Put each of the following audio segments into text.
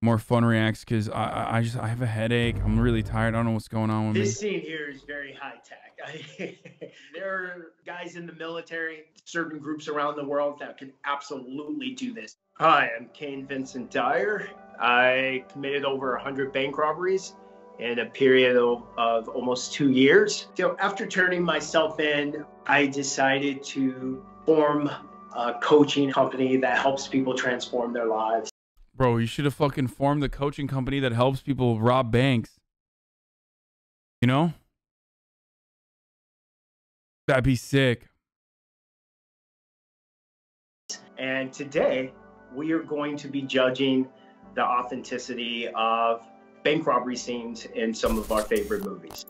more fun reacts because I have a headache. I'm really tired. I don't know what's going on with me. This scene here is very high tech. There are guys in the military, certain groups around the world that can absolutely do this. Hi, I'm Kane Vincent Dyer. I committed over 100 bank robberies in a period of almost 2 years. So after turning myself in, I decided to form a coaching company that helps people transform their lives. Bro, you should have fucking formed the coaching company that helps people rob banks. You know? That'd be sick. And today, we are going to be judging the authenticity of bank robbery scenes in some of our favorite movies.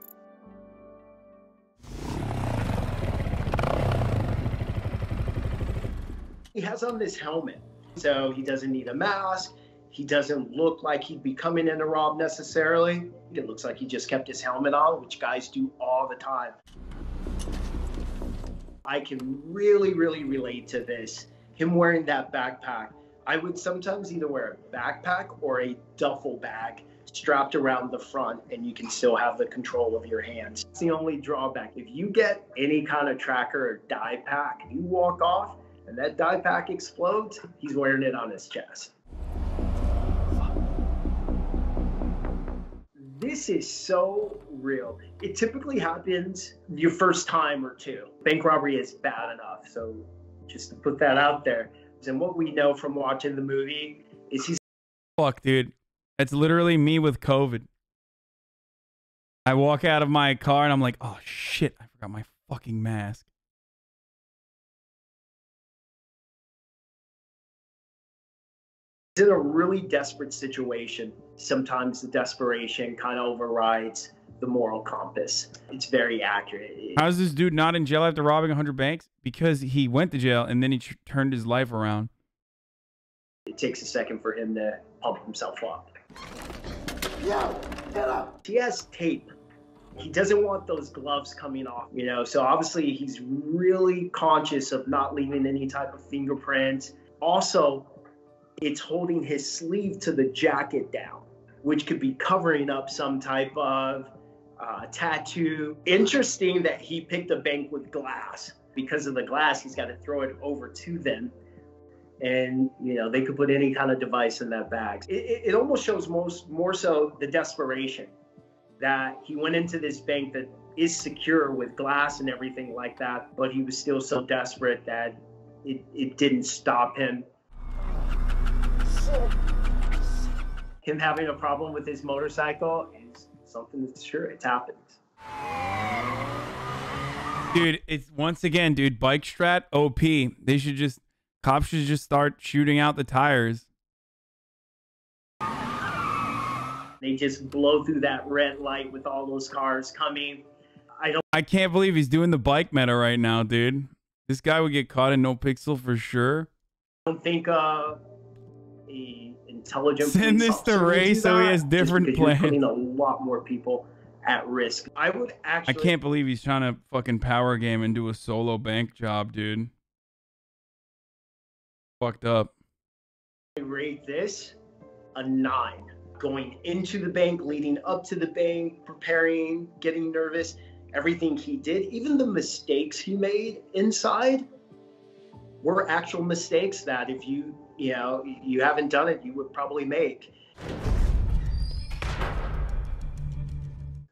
He has on this helmet, so he doesn't need a mask. He doesn't look like he'd be coming in to rob necessarily. It looks like he just kept his helmet on, which guys do all the time. I can really relate to this. Him wearing that backpack. I would sometimes either wear a backpack or a duffel bag strapped around the front, and you can still have the control of your hands. It's the only drawback. If you get any kind of tracker or die pack, you walk off and that die pack explodes, he's wearing it on his chest. This is so real. It typically happens your first time or two. Bank robbery is bad enough, so just to put that out there. And what we know from watching the movie is he's... Fuck, dude. That's literally me with COVID. I walk out of my car and I'm like, oh shit, I forgot my fucking mask. in a really desperate situation. Sometimes the desperation kind of overrides the moral compass. It's very accurate. How's this dude not in jail after robbing 100 banks? Because he went to jail and then he turned his life around. It takes a second for him to pump himself up. Yo, get up. He has tape. He doesn't want those gloves coming off, you know, so obviously he's really conscious of not leaving any type of fingerprints. Also, it's holding his sleeve to the jacket down, which could be covering up some type of tattoo. Interesting that he picked a bank with glass. Because of the glass, he's got to throw it over to them. And, you know, they could put any kind of device in that bag. It almost shows more so the desperation that he went into this bank that is secure with glass and everything like that, but he was still so desperate that it didn't stop him. Him having a problem with his motorcycle is something that's sure, it happens. Dude, it's once again, dude, bike strat OP. They should just, cops should just start shooting out the tires. They just blow through that red light with all those cars coming. I can't believe he's doing the bike meta right now, dude. This guy would get caught in No Pixel for sure. I don't think a intelligent send this to Ray so he has different plans. You're putting a lot more people at risk. I would actually... I can't believe he's trying to fucking power game and do a solo bank job, dude. Fucked up. I rate this a 9. Going into the bank, leading up to the bank, preparing, getting nervous, everything he did, even the mistakes he made inside were actual mistakes that if you haven't done it, you would probably make.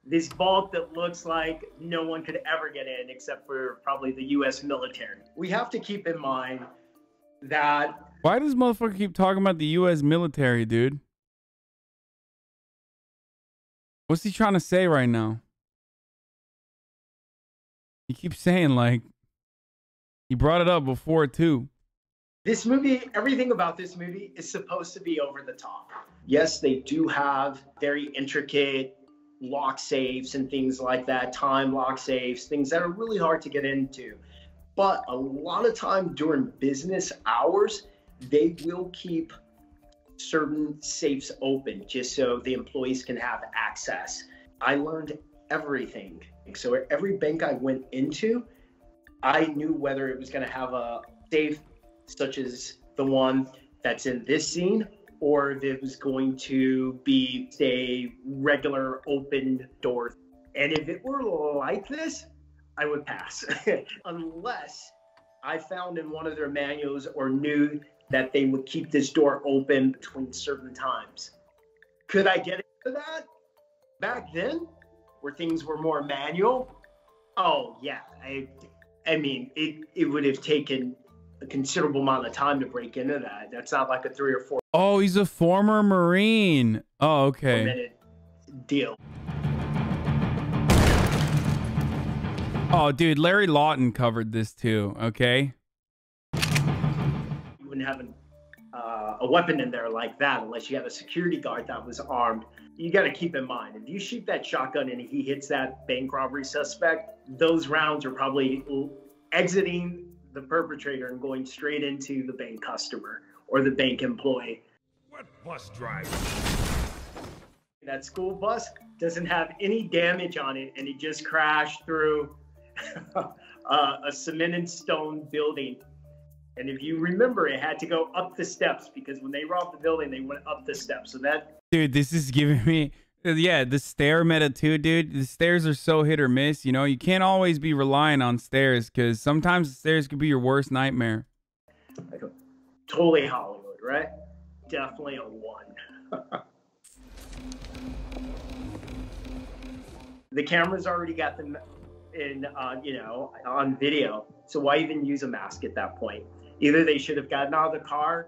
This vault that looks like no one could ever get in except for probably the US military. We have to keep in mind that... Why does motherfucker keep talking about the US military, dude? What's he trying to say right now? He keeps saying, like, he brought it up before too. This movie, everything about this movie is supposed to be over the top. Yes, they do have very intricate lock safes and things like that, time lock safes, things that are really hard to get into. But a lot of time during business hours, they will keep certain safes open just so the employees can have access. I learned everything. So every bank I went into, I knew whether it was going to have a safe such as the one that's in this scene or if it was going to be a regular open door. And if it were like this, I would pass. Unless I found in one of their manuals or knew that they would keep this door open between certain times. Could I get into that back then, where things were more manual? Oh, yeah. I mean, it would have taken a considerable amount of time to break into that. That's not like a 3 or 4. Oh, he's a former Marine. Oh, okay. Minute deal. Oh, dude, Larry Lawton covered this too. Okay. You wouldn't have a weapon in there like that unless you had a security guard that was armed. You got to keep in mind, if you shoot that shotgun and he hits that bank robbery suspect, those rounds are probably exiting the perpetrator and going straight into the bank customer or the bank employee. What bus driver? That school bus doesn't have any damage on it, and it just crashed through a cement and stone building. And if you remember, it had to go up the steps because when they robbed the building, they went up the steps. So that... Dude, this is giving me... Yeah, the stair meta too, dude. The stairs are so hit or miss. You know, you can't always be relying on stairs because sometimes the stairs could be your worst nightmare. Like totally Hollywood, right? Definitely a 1. The camera's already got them in, you know, on video. So why even use a mask at that point? Either they should have gotten out of the car,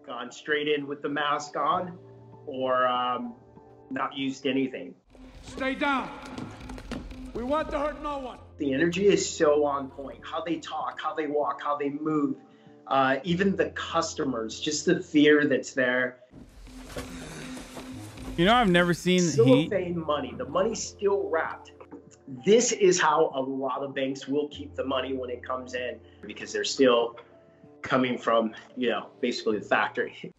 gone straight in with the mask on, or not used anything. Stay down. We want to hurt no one. The energy is so on point. How they talk, how they walk, how they move. Even the customers, just the fear that's there. You know, I've never seen cellophane money. The money's still wrapped. This is how a lot of banks will keep the money when it comes in because they're still coming from, you know, basically the factory.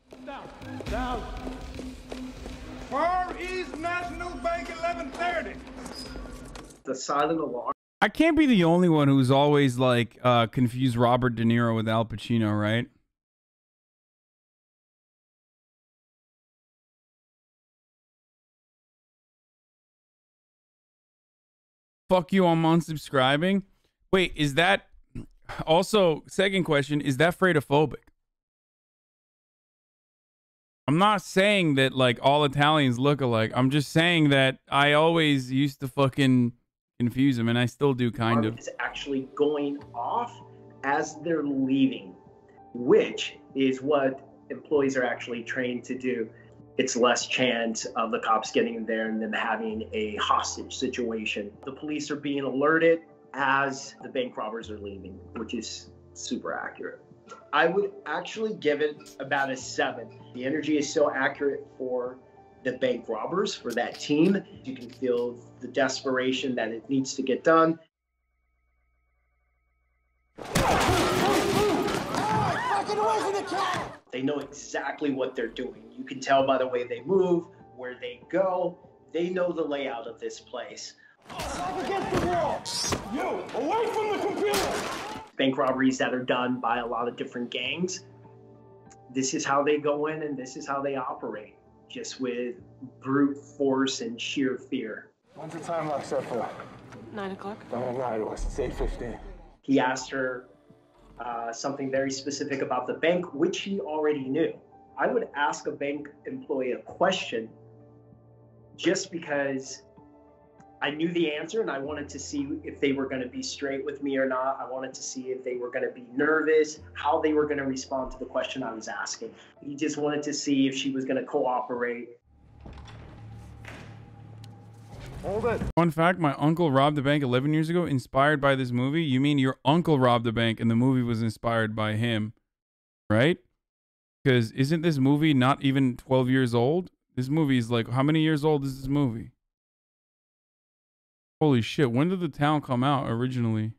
Down. Far East National Bank 1130. The silent alarm. I can't be the only one who's always like confused Robert De Niro with Al Pacino, right? Fuck you, I'm unsubscribing. Wait, is that also, second question, is that freightophobic? I'm not saying that like all Italians look alike. I'm just saying that I always used to fucking confuse them, and I still do kind of. It's actually going off as they're leaving, which is what employees are actually trained to do. It's less chance of the cops getting there and them having a hostage situation. The police are being alerted as the bank robbers are leaving, which is super accurate. I would actually give it about a 7. The energy is so accurate for the bank robbers, for that team. You can feel the desperation that it needs to get done. They know exactly what they're doing. You can tell by the way they move, where they go. They know the layout of this place. Back against the wall. You, away from the computer. Bank robberies that are done by a lot of different gangs. This is how they go in and this is how they operate. Just with brute force and sheer fear. When's the time lock set for? 9 o'clock. No, it was. It's 8:15. He asked her something very specific about the bank, which he already knew. I would ask a bank employee a question just because I knew the answer and I wanted to see if they were going to be straight with me or not. I wanted to see if they were going to be nervous, how they were going to respond to the question I was asking. He just wanted to see if she was going to cooperate. Hold it. Fun fact, my uncle robbed the bank 11 years ago, inspired by this movie. You mean your uncle robbed the bank and the movie was inspired by him, right? Because isn't this movie not even 12 years old? This movie is like, how many years old is this movie? Holy shit, when did The Town come out originally?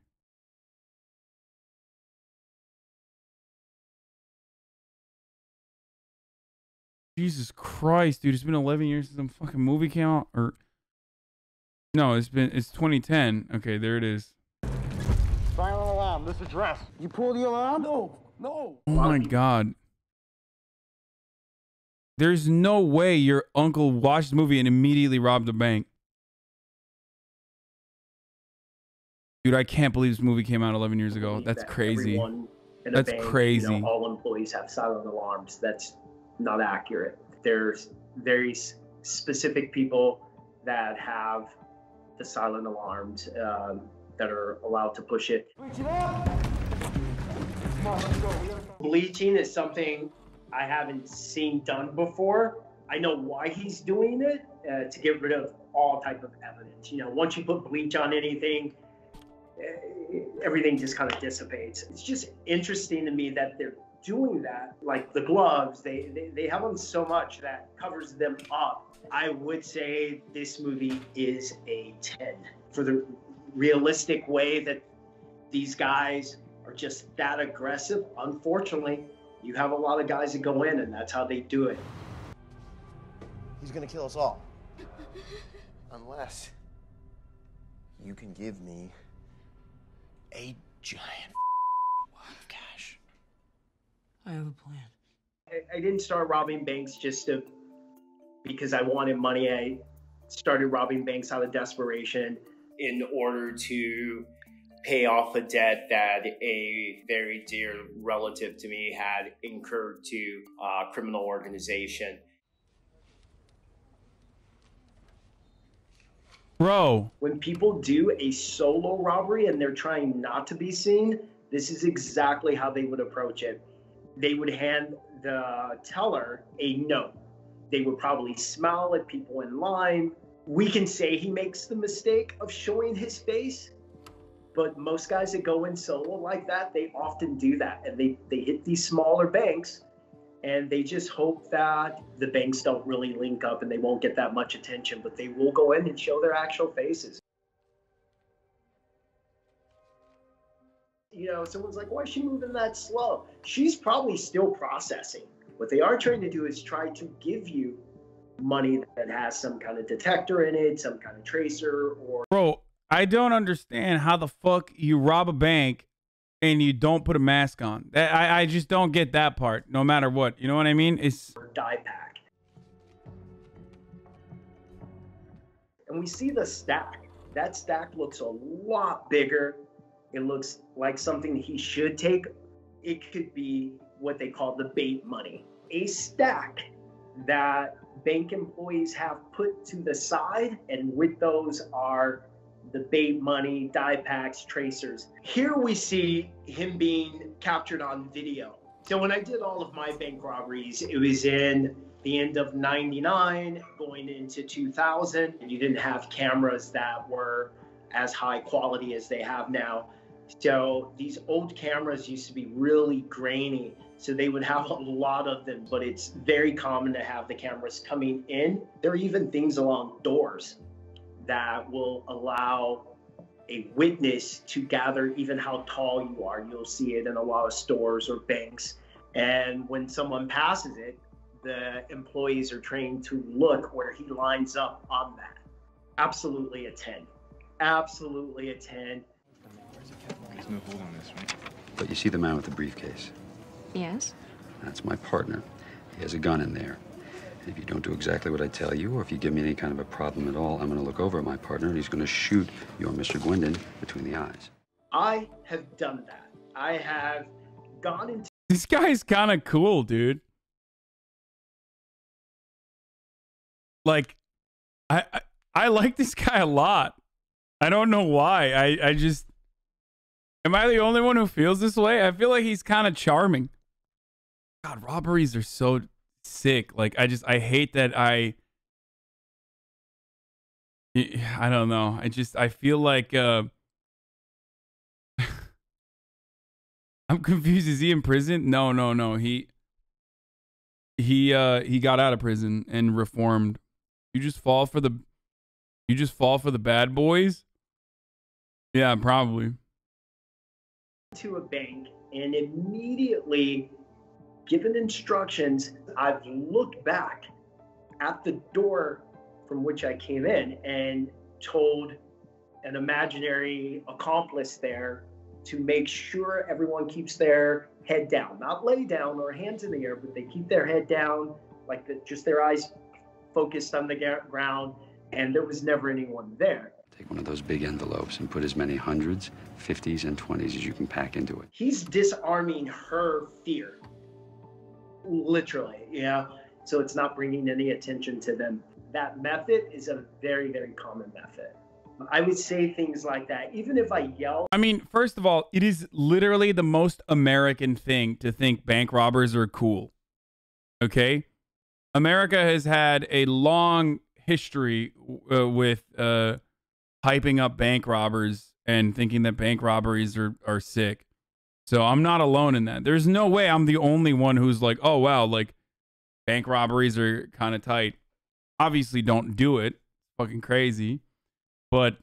Jesus Christ, dude, it's been 11 years since the fucking movie came out. Or no, it's 2010. Okay, there it is. Silent alarm. This address. You pulled the alarm? No. Oh my God. There's no way your uncle watched the movie and immediately robbed a bank. Dude, I can't believe this movie came out 11 years ago. That's crazy. That's crazy. You know, all employees have silent alarms. That's not accurate. There's very specific people that have the silent alarms that are allowed to push it. Bleaching is something I haven't seen done before. I know why he's doing it, to get rid of all type of evidence. You know, once you put bleach on anything, everything just kind of dissipates. It's just interesting to me that they're doing that. Like the gloves, they have them so much that covers them up. I would say this movie is a 10 for the realistic way that these guys are just that aggressive. Unfortunately, you have a lot of guys that go in and that's how they do it. He's gonna kill us all. Unless you can give me a giant wad of cash. I have a plan. I didn't start robbing banks just because I wanted money. I started robbing banks out of desperation in order to pay off a debt that a very dear relative to me had incurred to a criminal organization. Bro. When people do a solo robbery and they're trying not to be seen, this is exactly how they would approach it. They would hand the teller a note. They would probably smile at people in line. We can say he makes the mistake of showing his face, but most guys that go in solo like that, they often do that. And they hit these smaller banks and they just hope that the banks don't really link up and they won't get that much attention, but they will go in and show their actual faces. You know, someone's like, why is she moving that slow? She's probably still processing. What they are trying to do is try to give you money that has some kind of detector in it, some kind of tracer, or... Bro, I don't understand how the fuck you rob a bank and you don't put a mask on. I just don't get that part, no matter what. You know what I mean? It's... dye pack. And we see the stack. That stack looks a lot bigger. It looks like something he should take. It could be what they call the bait money. A stack that bank employees have put to the side, and with those are the bait money, dye packs, tracers. Here we see him being captured on video. So when I did all of my bank robberies, it was in the end of '99, going into 2000. You didn't have cameras that were as high quality as they have now. So these old cameras used to be really grainy. So they would have a lot of them, but it's very common to have the cameras coming in. There are even things along doors that will allow a witness to gather even how tall you are. You'll see it in a lot of stores or banks. And when someone passes it, the employees are trained to look where he lines up on that. Absolutely a 10. Absolutely a 10. There's no hold on this, right? But you see the man with the briefcase? Yes. That's my partner. He has a gun in there. And if you don't do exactly what I tell you, or if you give me any kind of a problem at all, I'm going to look over at my partner and he's going to shoot your Mr. Gwendon between the eyes. I have done that. I have gone into... This guy's kind of cool, dude. Like, I like this guy a lot. I don't know why. I just... Am I the only one who feels this way? I feel like he's kind of charming. God, robberies are so sick. Like, I hate that I don't know. I feel like, I'm confused. Is he in prison? No. He got out of prison and reformed. You just fall for the bad boys? Yeah, probably. To a bank and immediately given instructions, I've looked back at the door from which I came in and told an imaginary accomplice there to make sure everyone keeps their head down, not lay down or hands in the air, but they keep their head down like just their eyes focused on the ground, and there was never anyone there. Take one of those big envelopes and put as many hundreds, 50s, and 20s as you can pack into it. He's disarming her fear, literally, so it's not bringing any attention to them. That method is a very, very common method. I would say things like that, even if I yell. I mean, first of all, it is literally the most American thing to think bank robbers are cool. Okay? America has had a long history with hyping up bank robbers and thinking that bank robberies are sick. So I'm not alone in that. There's no way I'm the only one who's like, oh, wow, like bank robberies are kind of tight. Obviously, don't do it. Fucking crazy. But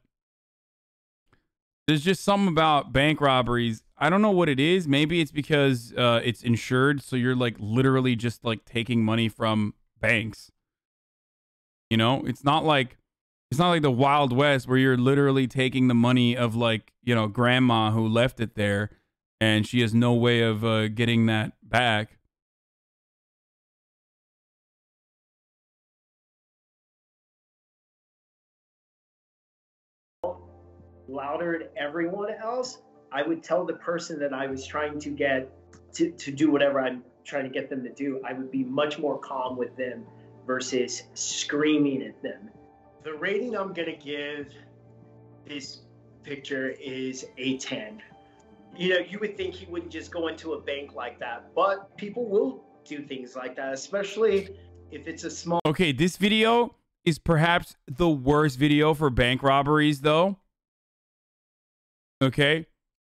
there's just something about bank robberies. I don't know what it is. Maybe it's because it's insured. So you're like literally just like taking money from banks. You know, it's not like the Wild West where you're literally taking the money of like, you know, grandma who left it there and she has no way of getting that back. Louder than everyone else, I would tell the person that I was trying to get to do whatever I'm trying to get them to do. I would be much more calm with them versus screaming at them. The rating I'm gonna give this picture is a 10. You know, you would think he wouldn't just go into a bank like that, but people will do things like that, especially if it's a small. Okay, this video is perhaps the worst video for bank robberies, though. Okay,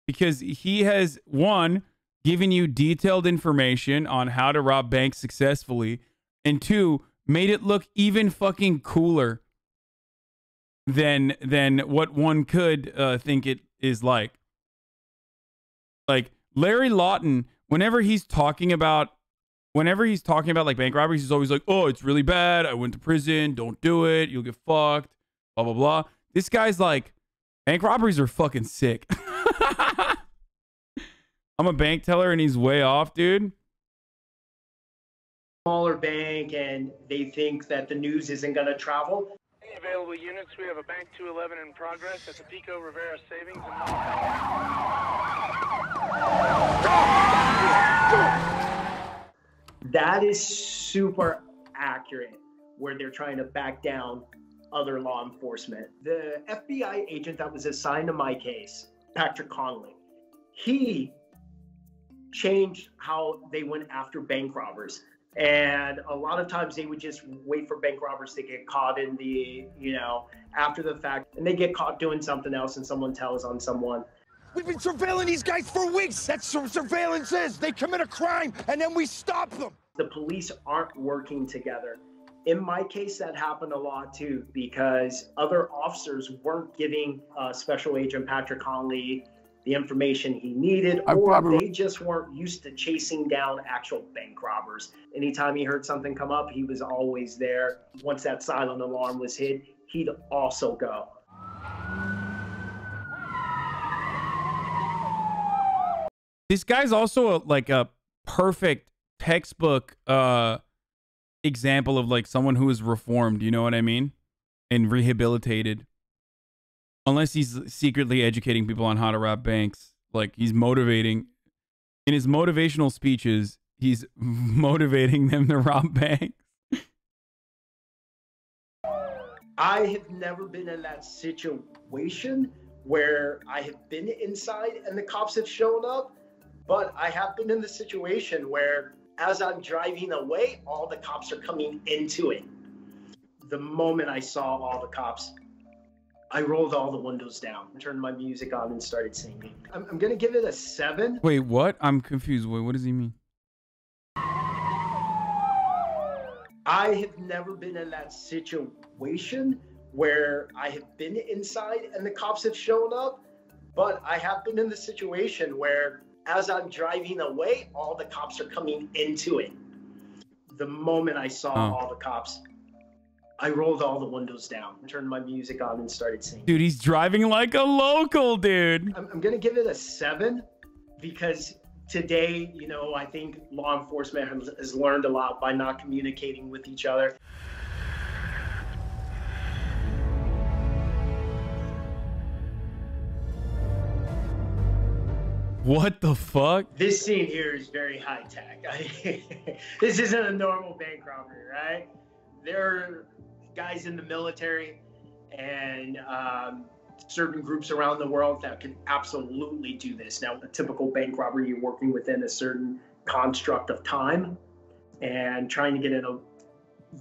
because he has, one, given you detailed information on how to rob banks successfully, and two, made it look even fucking cooler than what one could think it is like. Like Larry Lawton, whenever he's talking about like bank robberies, he's always like, "Oh, it's really bad. I went to prison. Don't do it. You'll get fucked." Blah blah blah. This guy's like, bank robberies are fucking sick. I'm a bank teller and he's way off, dude. Smaller bank and they think that the news isn't going to travel. Any available units? We have a Bank 211 in progress at the Pico Rivera Savings. That is super accurate where they're trying to back down other law enforcement. The FBI agent that was assigned to my case, Patrick Conley, he changed how they went after bank robbers. And a lot of times they would just wait for bank robbers to get caught in the, you know, after the fact, and they get caught doing something else and someone tells on someone. We've been surveilling these guys for weeks. That's what surveillance is. They commit a crime and then we stop them. The police aren't working together. In my case, that happened a lot too, because other officers weren't giving Special Agent Patrick Conley the information he needed, or they just weren't used to chasing down actual bank robbers. Anytime he heard something come up, he was always there. Once that silent alarm was hit, he'd also go. This guy's also like a perfect textbook example of like someone who is reformed, you know what I mean? And rehabilitated. Unless he's secretly educating people on how to rob banks. Like he's motivating, in his motivational speeches, he's motivating them to rob banks. I have never been in that situation where I have been inside and the cops have shown up, but I have been in the situation where as I'm driving away, all the cops are coming into it. The moment I saw all the cops, I rolled all the windows down, turned my music on, and started singing. I'm going to give it a 7. Wait, what? I'm confused. Wait, what does he mean? I have never been in that situation where I have been inside and the cops have shown up, but I have been in the situation where as I'm driving away, all the cops are coming into it. The moment I saw all the cops, I rolled all the windows down, turned my music on, and started singing. Dude, he's driving like a local, dude. I'm going to give it a 7 because Today, you know, I think law enforcement has learned a lot by not communicating with each other. What the fuck? This scene here is very high tech. This isn't a normal bank robbery, right? There are guys in the military and certain groups around the world that can absolutely do this. Now, a typical bank robbery, you're working within a certain construct of time, and trying to get in a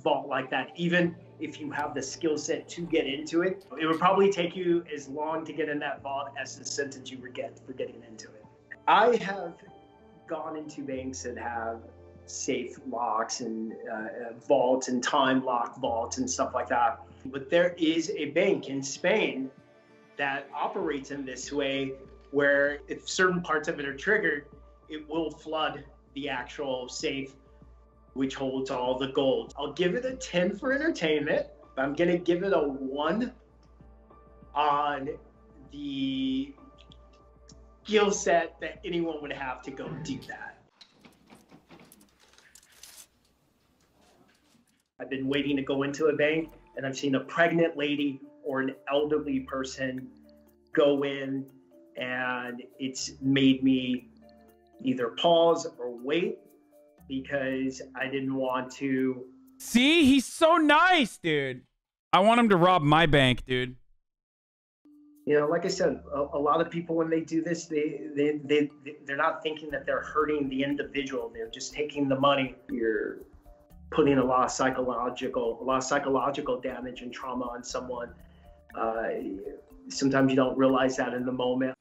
vault like that, even if you have the skill set to get into it, it would probably take you as long to get in that vault as the sentence you would get for getting into it. I have gone into banks that have safe locks and vaults and time lock vaults and stuff like that. But there is a bank in Spain that operates in this way, where if certain parts of it are triggered, it will flood the actual safe, which holds all the gold. I'll give it a 10 for entertainment, but I'm gonna give it a 1 on the skill set that anyone would have to go do that. I've been waiting to go into a bank, and I've seen a pregnant lady or an elderly person go in, and it's made me either pause or wait, because I didn't want to. See, he's so nice, dude. I want him to rob my bank, dude. You know, like I said, a lot of people, when they do this, they're not thinking that they're hurting the individual. They're just taking the money. You're putting a lot of psychological damage and trauma on someone. Sometimes you don't realize that in the moment.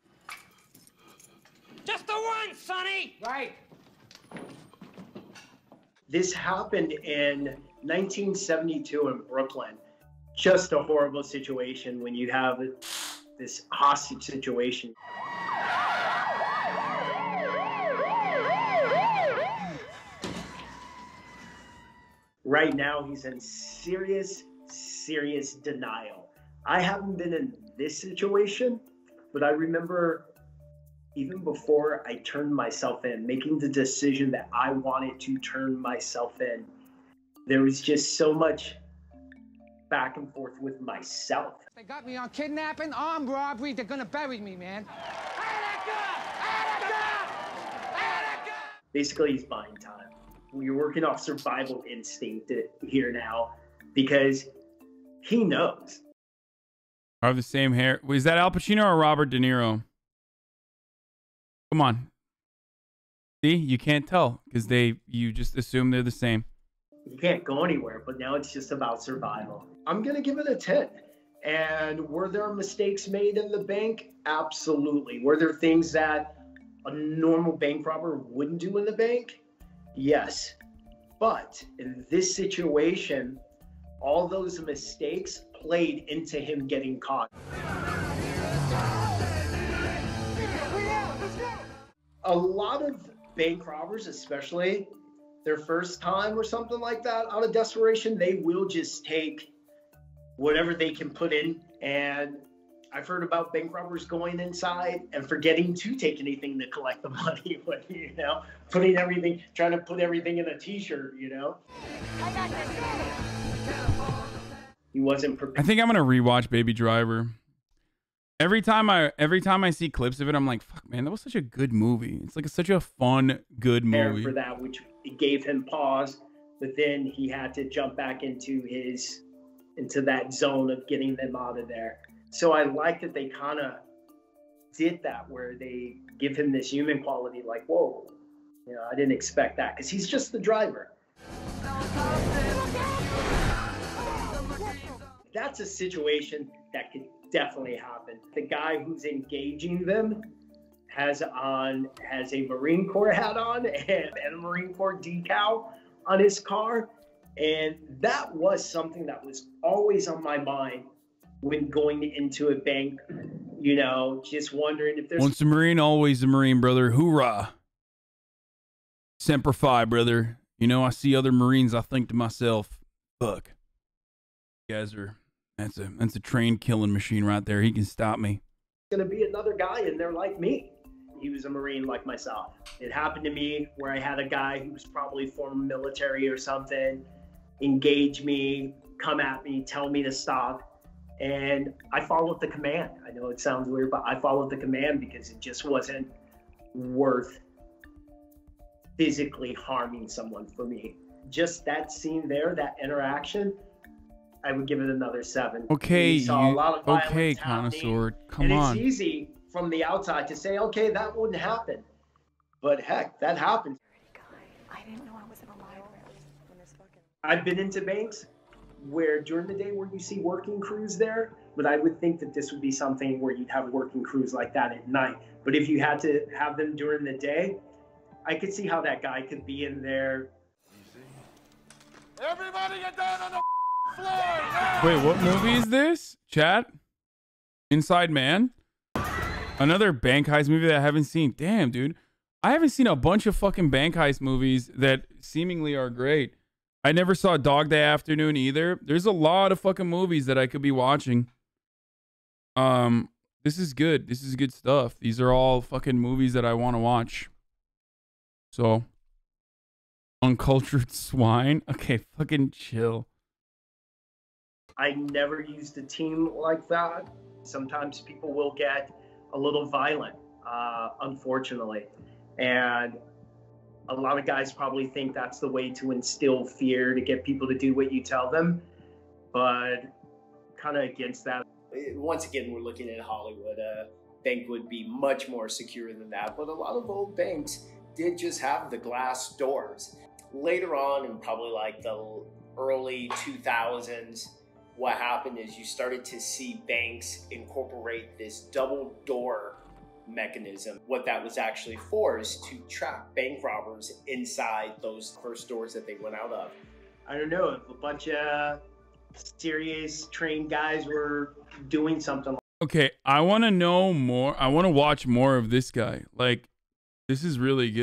Just the one, Sonny! Right. This happened in 1972 in Brooklyn. Just a horrible situation when you have this hostage situation. Right now, he's in serious denial. I haven't been in this situation, but I remember even before I turned myself in, making the decision that I wanted to turn myself in, there was just so much back and forth with myself. They got me on kidnapping, armed robbery. They're gonna bury me, man. Basically, he's buying time. We're working off survival instinct here now, because he knows. I have the same hair. Is that Al Pacino or Robert De Niro? Come on. See, you can't tell because you just assume they're the same. You can't go anywhere, but now it's just about survival. I'm gonna give it a 10. And were there mistakes made in the bank? Absolutely. Were there things that a normal bank robber wouldn't do in the bank? Yes. But in this situation, all those mistakes played into him getting caught. A lot of bank robbers, especially their first time or something like that, out of desperation, they will just take whatever they can put in. And I've heard about bank robbers going inside and forgetting to take anything to collect the money, you know, putting everything, trying to put everything in a t-shirt, you know. He wasn't prepared. I think I'm gonna rewatch Baby Driver. Every time I see clips of it, I'm like, fuck, man, that was such a good movie. It's like such a fun, good movie. For that, which gave him pause, but then he had to jump back into that zone of getting them out of there. So I like that they kind of did that, where they give him this human quality, like, whoa, you know, I didn't expect that, because he's just the driver. That's a situation that could definitely happen. The guy who's engaging them has a Marine Corps hat on and a Marine Corps decal on his car. And that was something that was always on my mind when going into a bank, you know, just wondering if there's... Once a Marine, always a Marine, brother. Hoorah. Semper Fi, brother. You know, I see other Marines, I think to myself, fuck. You guys are... That's a trained killing machine right there. He can stop me. Going to be another guy in there like me. He was a Marine like myself. It happened to me where I had a guy who was probably former military or something engage me, come at me, tell me to stop. And I followed the command. I know it sounds weird, but I followed the command because it just wasn't worth physically harming someone for me. Just that scene there, that interaction, I would give it another 7. Okay, we saw a lot of violence okay, happening, connoisseur, come and on. it's easy from the outside to say, okay, that wouldn't happen. But heck, that happened. I didn't know I was alive. I've been into banks where during the day where you see working crews there, but I would think that this would be something where you'd have working crews like that at night. But if you had to have them during the day, I could see how that guy could be in there. Everybody get down on the floor now! Wait, what movie is this? Chat? Inside Man? Another bank heist movie that I haven't seen. Damn, dude. I haven't seen a bunch of fucking bank heist movies that seemingly are great. I never saw Dog Day Afternoon either. There's a lot of fucking movies that I could be watching. This is good. This is good stuff. These are all fucking movies that I want to watch. So, Uncultured Swine. Okay, fucking chill. I never used a team like that. Sometimes people will get a little violent, unfortunately. And a lot of guys probably think that's the way to instill fear, to get people to do what you tell them. But kind of against that. Once again, we're looking at Hollywood. A bank would be much more secure than that. But a lot of old banks did just have the glass doors. Later on, in probably like the early 2000s, what happened is you started to see banks incorporate this double door mechanism. What that was actually for is to trap bank robbers inside those first doors that they went out of. I don't know, if a bunch of serious trained guys were doing something. Okay, I want to know more. I want to watch more of this guy. Like, this is really good.